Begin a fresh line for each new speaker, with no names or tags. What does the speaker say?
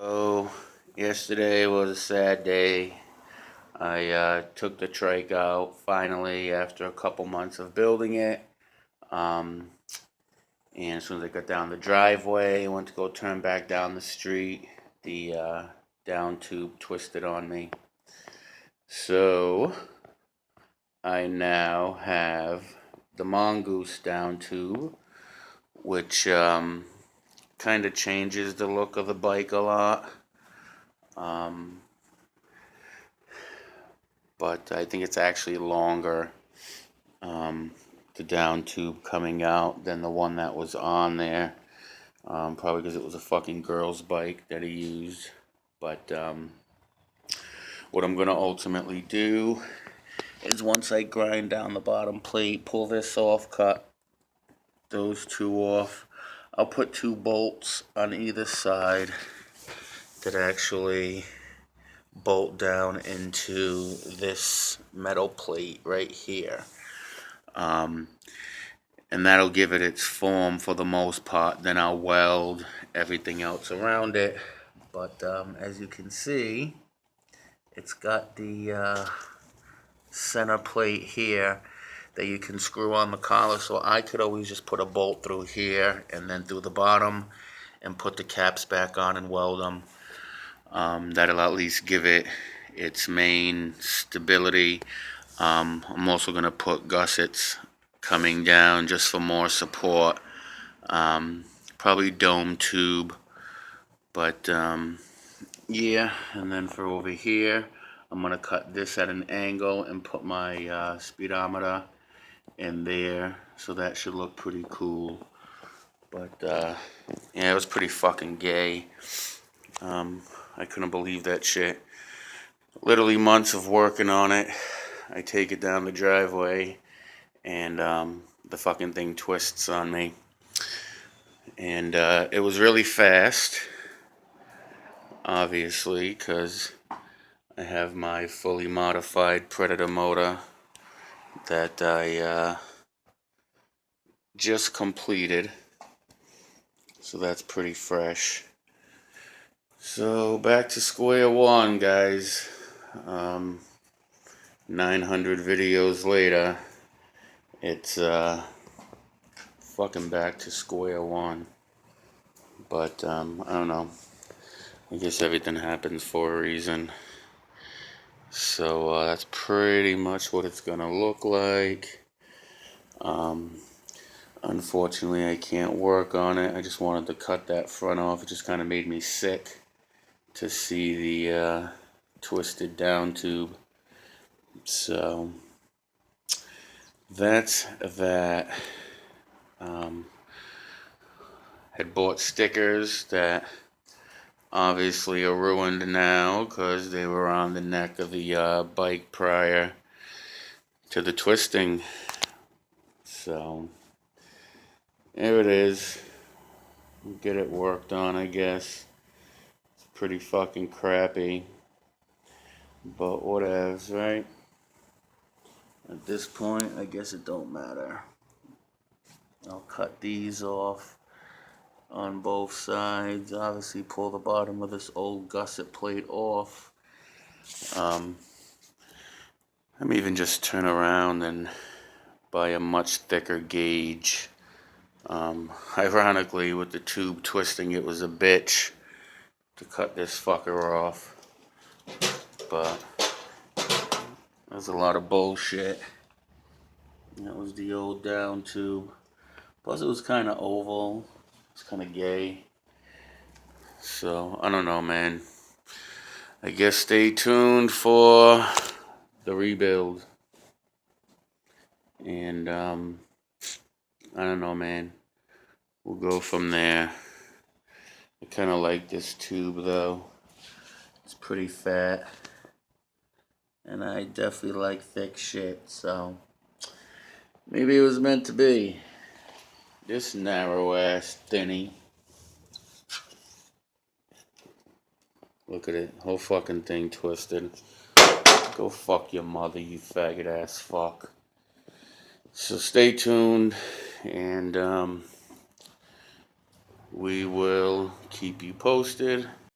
So, yesterday was a sad day. I took the trike out finally after a couple months of building it. Um, and as soon as I got down the driveway, I went to go turn back down the street. The down tube twisted on me. So, I now have the mongoose down tube, which kind of changes the look of the bike a lot. But I think it's actually longer, the down tube coming out, than the one that was on there. Probably because it was a fucking girl's bike that he used. But what I'm going to ultimately do is once I grind down the bottom plate, pull this off, cut those two off, I'll put two bolts on either side that actually bolt down into this metal plate right here. And that'll give it its form for the most part. Then I'll weld everything else around it. But as you can see, it's got the center plate here that you can screw on the collar. So I could always just put a bolt through here and then through the bottom and put the caps back on and weld them. That'll at least give it its main stability. I'm also going to put gussets coming down just for more support. Probably dome tube. But yeah, and then for over here, I'm going to cut this at an angle and put my speedometer in there. So that should look pretty cool. But yeah, it was pretty fucking gay. I couldn't believe that shit. Literally months of working on it. I take it down the driveway and the fucking thing twists on me. And it was really fast, obviously, because I have my fully modified Predator motor that I just completed. So that's pretty fresh. So back to square one, guys. 900 videos later, it's fucking back to square one. But I don't know. I guess everything happens for a reason. So that's pretty much what it's gonna look like. Unfortunately, I can't work on it. I just wanted to cut that front off. It just kind of made me sick to see the twisted down tube. So that's that. Had bought stickers that obviously are ruined now because they were on the neck of the bike prior to the twisting. So there it is. Get it worked on, I guess. It's pretty fucking crappy, but whatevs, right? At this point, I guess it don't matter. I'll cut these off on both sides. Obviously pull the bottom of this old gusset plate off. I'm even just turn around and buy a much thicker gauge. Ironically, with the tube twisting, it was a bitch to cut this fucker off, but that was a lot of bullshit. That was the old down tube. Plus it was kind of oval. It's kind of gay. So, I don't know, man. I guess stay tuned for the rebuild. And, I don't know, man. We'll go from there. I kind of like this tube, though. It's pretty fat. And I definitely like thick shit, so maybe it was meant to be. This narrow-ass thinny. Look at it. Whole fucking thing twisted. Go fuck your mother, you faggot-ass fuck. So stay tuned, and we will keep you posted.